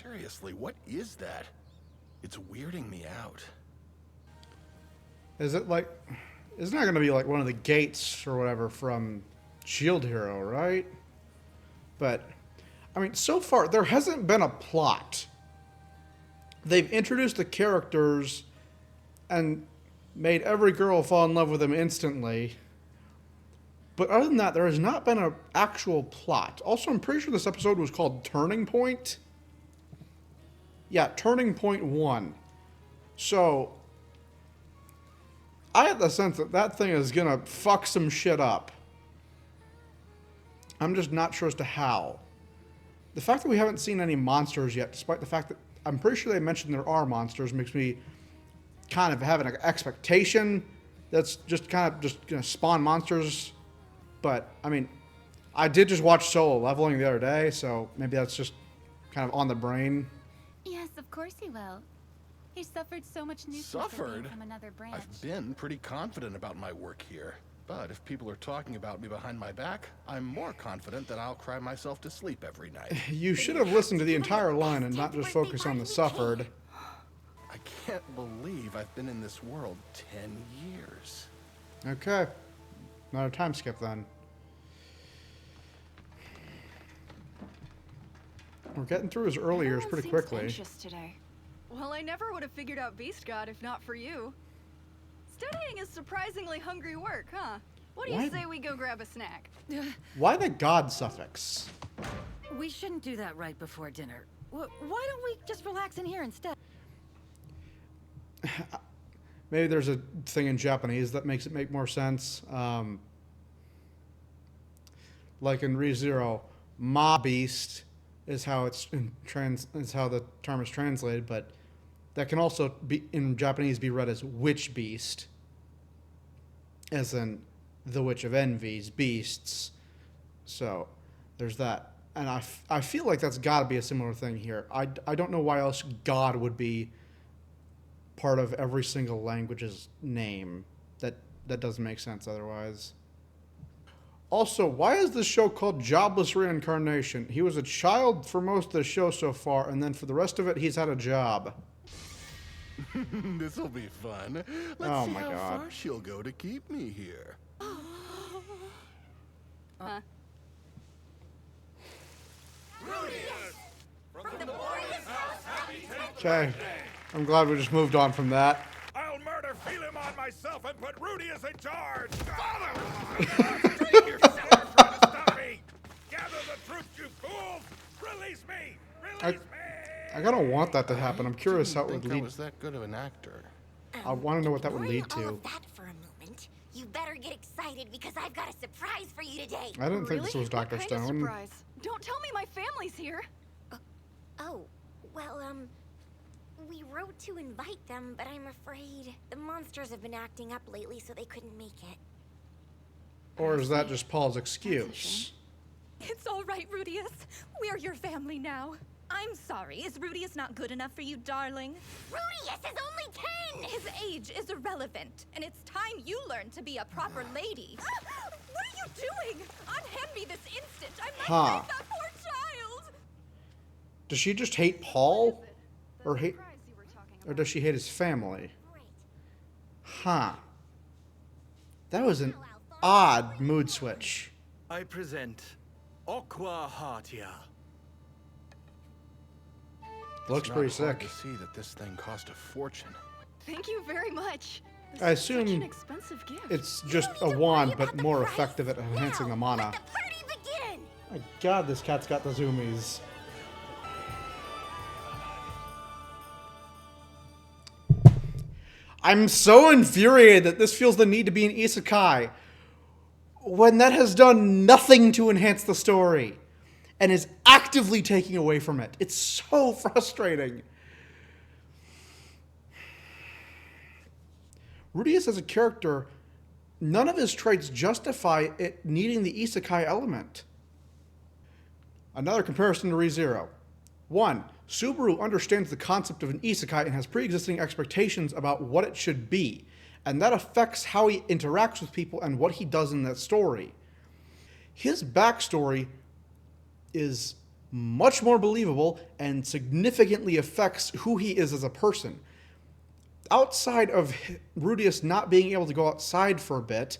Seriously, what is that? It's weirding me out. Is it like... It's not going to be like one of the gates or whatever from Shield Hero, right? But, I mean, so far, there hasn't been a plot. They've introduced the characters and made every girl fall in love with them instantly. But other than that, there has not been an actual plot. Also, I'm pretty sure this episode was called Turning Point. Yeah, Turning Point 1. So, I have the sense that that thing is going to fuck some shit up. I'm just not sure as to how. The fact that we haven't seen any monsters yet, despite the fact that I'm pretty sure they mentioned there are monsters, makes me kind of have an expectation that's just kind of just going to spawn monsters. But, I mean, I did just watch Solo Leveling the other day, so maybe that's just kind of on the brain. Yes, of course he will. He suffered so much nuisance from another branch. I've been pretty confident about my work here. But if people are talking about me behind my back, I'm more confident that I'll cry myself to sleep every night. You should have listened to the entire line and not just focus on the suffered. I can't believe I've been in this world 10 years. Okay. Another time skip then. We're getting through his early years pretty quickly. Today. Well, I never would have figured out Beast God if not for you. Studying is surprisingly hungry work, huh? What do you say we go grab a snack? Why the God suffix? We shouldn't do that right before dinner. Why don't we just relax in here instead? Maybe there's a thing in Japanese that makes it make more sense. Like in ReZero, Ma Beast is how is how the term is translated, but that can also be in Japanese be read as witch beast, as in the Witch of Envy's beasts. So there's that, and I feel like that's got to be a similar thing here. I don't know why else God would be part of every single language's name. That doesn't make sense otherwise. Also, why is this show called Jobless Reincarnation? He was a child for most of the show so far, and then for the rest of it, he's had a job. This'll be fun. Let's see how God. far she'll go to keep me here. Okay, I'm glad we just moved on from that. I'll murder Philemon myself and put Rudius in charge! Father! You're trying to stop me! Gather the troops, you fools! Release me! Release me! I kind of want that to happen. I'm curious how it would I lead. was that good of an actor. I want to know what that would lead All to. of that for a moment. You better get excited because I've got a surprise for you today. I didn't think this was What Dr. kind of Stone. surprise? Don't tell me my family's here. Oh, well, we wrote to invite them, but I'm afraid the monsters have been acting up lately, so they couldn't make it. Or is that just Paul's excuse? It's all right, Rudius. We're your family now. I'm sorry. Is Rudius not good enough for you, darling? Rudius is only 10! His age is irrelevant, and it's time you learn to be a proper lady. What are you doing? Unhand me this instant. I must save that poor child. Does she just hate Paul? Or does she hate his family? Huh. That was an odd mood switch. I present Aqua Hartia. Looks pretty sick. To see that this thing cost a fortune. Thank you very much. This I is such assume an expensive gift. it's just a wand, but more effective at enhancing the mana. Let the party begin! My God, this cat's got the zoomies. I'm so infuriated that this feels the need to be an isekai when that has done nothing to enhance the story and is actively taking away from it. It's so frustrating. Rudius as a character, none of his traits justify it needing the isekai element. Another comparison to ReZero. 1. Subaru understands the concept of an isekai and has pre-existing expectations about what it should be, and that affects how he interacts with people and what he does in that story. His backstory is much more believable and significantly affects who he is as a person. Outside of Rudius not being able to go outside for a bit,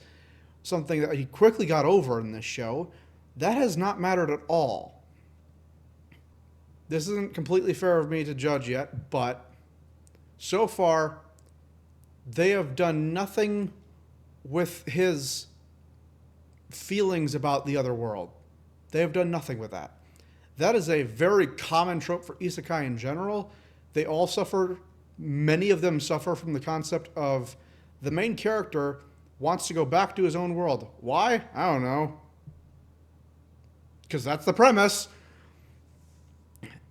something that he quickly got over in this show, that has not mattered at all. This isn't completely fair of me to judge yet, but so far, they have done nothing with his feelings about the other world. They have done nothing with that. That is a very common trope for isekai in general. They all suffer, many of them suffer from the concept of the main character wants to go back to his own world. Why? I don't know. Because that's the premise.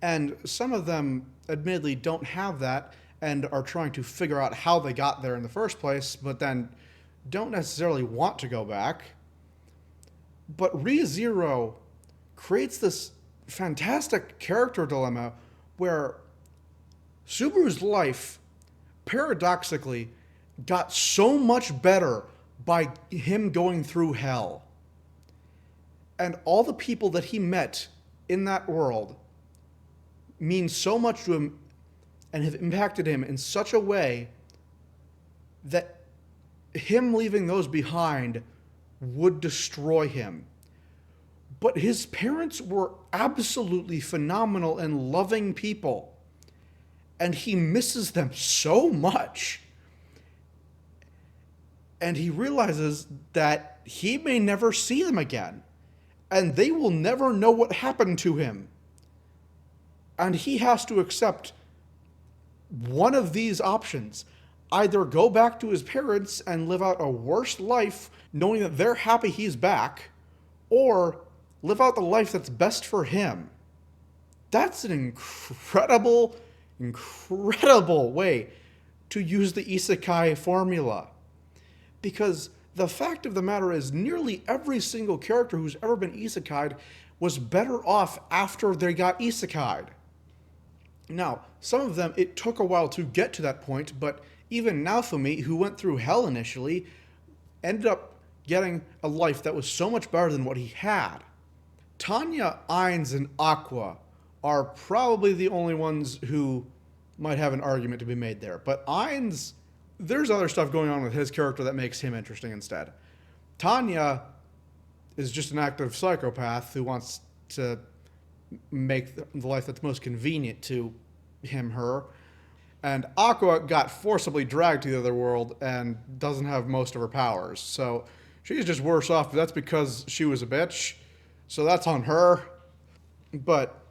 And some of them, admittedly, don't have that and are trying to figure out how they got there in the first place, but then don't necessarily want to go back. But Re:Zero creates this fantastic character dilemma where Subaru's life, paradoxically, got so much better by him going through hell. And all the people that he met in that world mean so much to him and have impacted him in such a way that him leaving those behind would destroy him. But his parents were absolutely phenomenal and loving people. And he misses them so much. And he realizes that he may never see them again. And they will never know what happened to him. And he has to accept one of these options. Either go back to his parents and live out a worse life knowing that they're happy he's back, or live out the life that's best for him. That's an incredible way to use the isekai formula. Because the fact of the matter is, nearly every single character who's ever been isekai'd was better off after they got isekai'd. Now, some of them, it took a while to get to that point, but even Naofumi, who went through hell initially, ended up getting a life that was so much better than what he had. Tanya, Ainz, and Aqua are probably the only ones who might have an argument to be made there. But Ainz, there's other stuff going on with his character that makes him interesting instead. Tanya is just an active psychopath who wants to make the life that's most convenient to him, her. And Aqua got forcibly dragged to the other world and doesn't have most of her powers. So she's just worse off, but that's because she was a bitch. So that's on her. But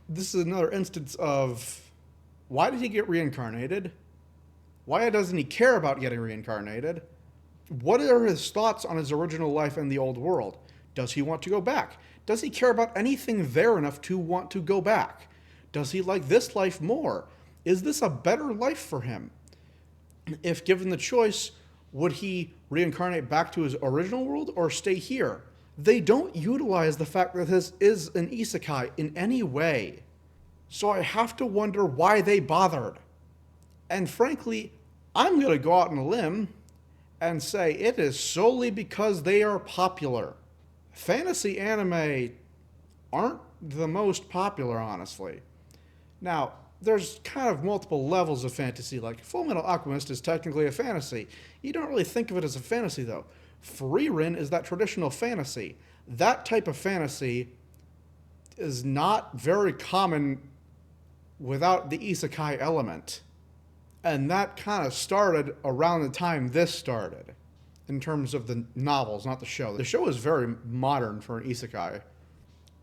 this is another instance of, why did he get reincarnated? Why doesn't he care about getting reincarnated? What are his thoughts on his original life in the old world? Does he want to go back? Does he care about anything there enough to want to go back? Does he like this life more? Is this a better life for him? If given the choice, would he reincarnate back to his original world or stay here? They don't utilize the fact that this is an isekai in any way. So I have to wonder why they bothered. And frankly, I'm going to go out on a limb and say it is solely because they are popular. Fantasy anime aren't the most popular, honestly. Now, there's kind of multiple levels of fantasy, like Fullmetal Alchemist is technically a fantasy. You don't really think of it as a fantasy, though. Frieren is that traditional fantasy. That type of fantasy is not very common without the isekai element. And that kind of started around the time this started, in terms of the novels, not the show. The show is very modern for an isekai.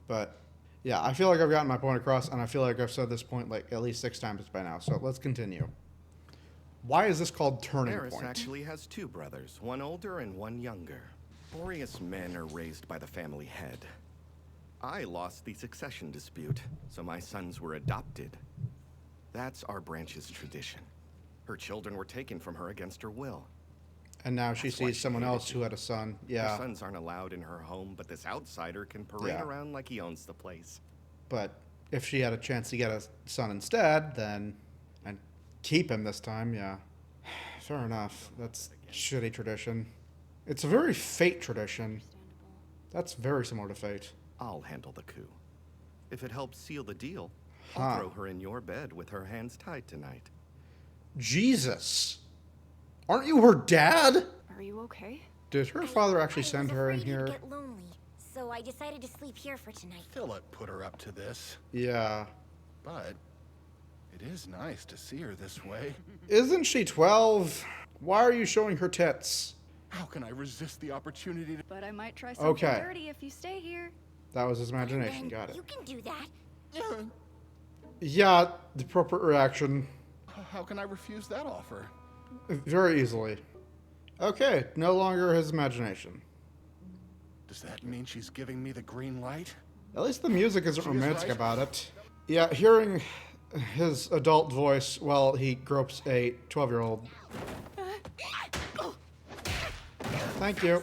But yeah, I feel like I've gotten my point across, and I feel like I've said this point like at least 6 times by now. So let's continue. Why is this called Turning Eris Point? actually has 2 brothers, one older and one younger. Boreas men are raised by the family head. I lost the succession dispute, so my sons were adopted. That's our branch's tradition. Her children were taken from her against her will. And now she That's why sees she someone hated else me. who had a son. Her Yeah. sons aren't allowed in her home, but this outsider can parade Yeah. around like he owns the place. But if she had a chance to get a son instead, then, and keep him this time, yeah. Fair enough. That's shitty tradition. It's a very Fate tradition. That's very similar to Fate. I'll handle the coup. If it helps seal the deal, Huh. I'll throw her in your bed with her hands tied tonight. Jesus. Aren't you her dad? Are you okay? Did her father actually I send was her in afraid you'd here? get lonely, so I decided to sleep here for tonight. Philip put her up to this, Yeah. but it is nice to see her this way. Isn't she 12? Why are you showing her tits? How can I resist the opportunity to... But I might try something Okay. dirty if you stay here. That was his imagination. And Got it. you can do that. Yeah, the appropriate reaction. How can I refuse that offer? Very easily. Okay, no longer his imagination. Does that mean she's giving me the green light? At least the music isn't She is romantic right. about it. Yeah, hearing his adult voice while he gropes a 12-year-old. Thank you.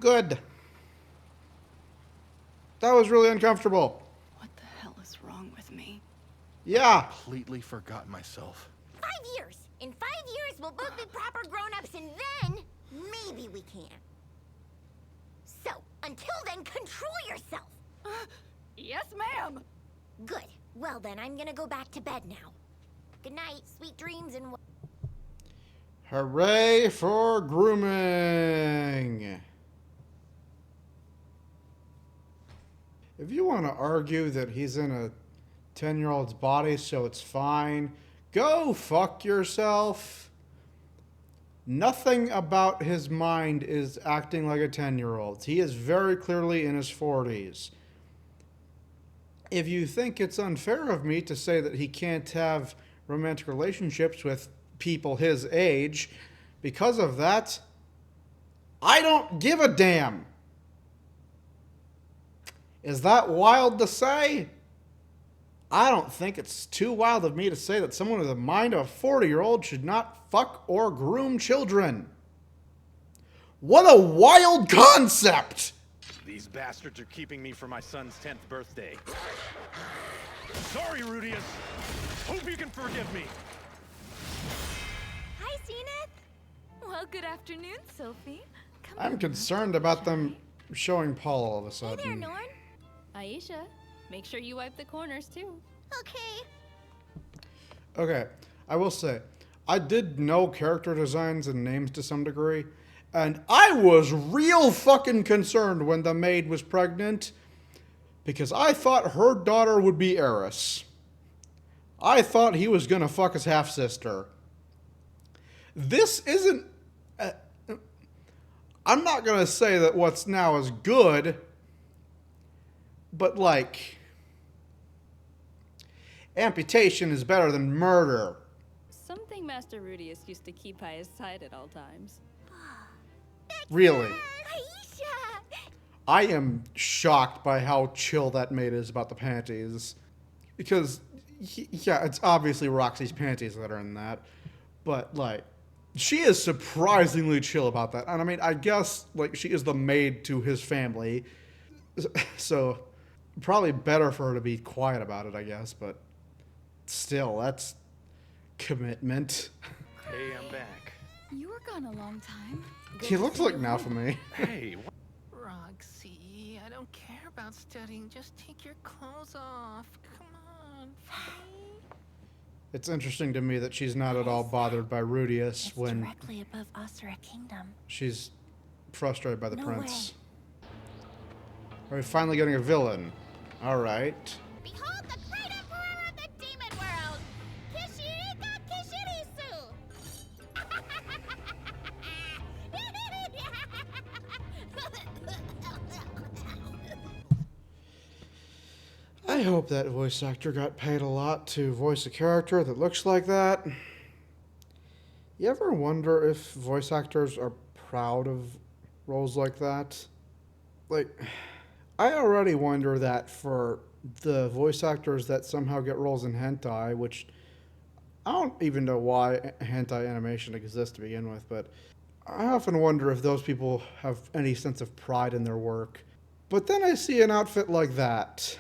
Good. That was really uncomfortable. What the hell is wrong with me? Yeah. Completely forgot myself. 5 years. In 5 years, we'll both be proper grown-ups, and then maybe we can. So, until then, control yourself. Yes, ma'am! Good. Well then, I'm gonna go back to bed now. Good night, sweet dreams, and... Hooray for grooming. If you want to argue that he's in a 10-year-old's body so it's fine, go fuck yourself. Nothing about his mind is acting like a 10-year-old. He is very clearly in his 40s. If you think it's unfair of me to say that he can't have romantic relationships with people his age, because of that, I don't give a damn. Is that wild to say? I don't think it's too wild of me to say that someone with the mind of a 40-year-old should not fuck or groom children. What a wild concept! These bastards are keeping me for my son's 10th birthday. Sorry, Rudius. Hope you can forgive me. Hi, Zenith. Well, good afternoon, Sophie. Come I'm on. concerned about them showing Paul all of a Hey there, sudden. Norn. Aisha, make sure you wipe the corners too. Okay. Okay, I will say, I did know character designs and names to some degree, and I was real fucking concerned when the maid was pregnant, because I thought her daughter would be Eris. I thought he was gonna fuck his half-sister. This isn't... I'm not gonna say that what's now is good, but like... amputation is better than murder. Something Master Rudius used to keep by his side at all times. Really. Aisha! I am shocked by how chill that maid is about the panties. Because, yeah, it's obviously Roxy's panties that are in that. But, like, she is surprisingly chill about that. And I mean, I guess, like, she is the maid to his family. So, probably better for her to be quiet about it, I guess. But still, that's commitment. Hey, I'm back. You were gone a long time. He looks like Naofumi. Hey, Roxy, I don't care about studying. Just take your clothes off. Come on, Fanny. It's interesting to me that she's not at all bothered by Rudius It's when directly above Asura Kingdom. she's frustrated by the No prince. Are we finally getting a villain? Alright. Behold the great emperor of the demon world, Kishirika Kishirisu! I hope that voice actor got paid a lot to voice a character that looks like that. You ever wonder if voice actors are proud of roles like that? Like, I already wonder that for the voice actors that somehow get roles in hentai, which I don't even know why hentai animation exists to begin with, but I often wonder if those people have any sense of pride in their work. But then I see an outfit like that,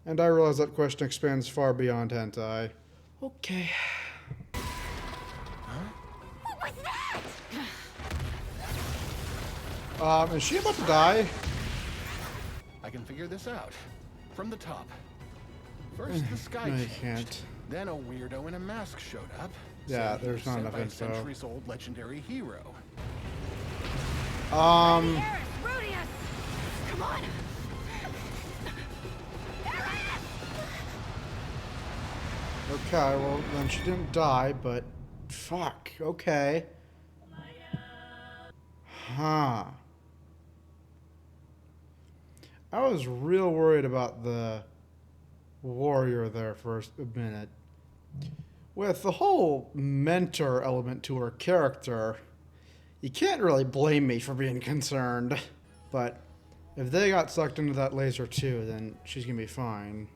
and I realize that question expands far beyond hentai. Okay. What was that? Is she about to die? I can figure this out. from the top. First, the sky No, you changed. can't. Then a weirdo in a mask showed up. Yeah, saying he there's was not sent enough by a info. centuries-old legendary hero. Rudius! Come on! Okay, well, then she didn't die, but fuck, okay. Huh. I was real worried about the warrior there for a minute. With the whole mentor element to her character, you can't really blame me for being concerned. But if they got sucked into that laser too, then she's gonna be fine.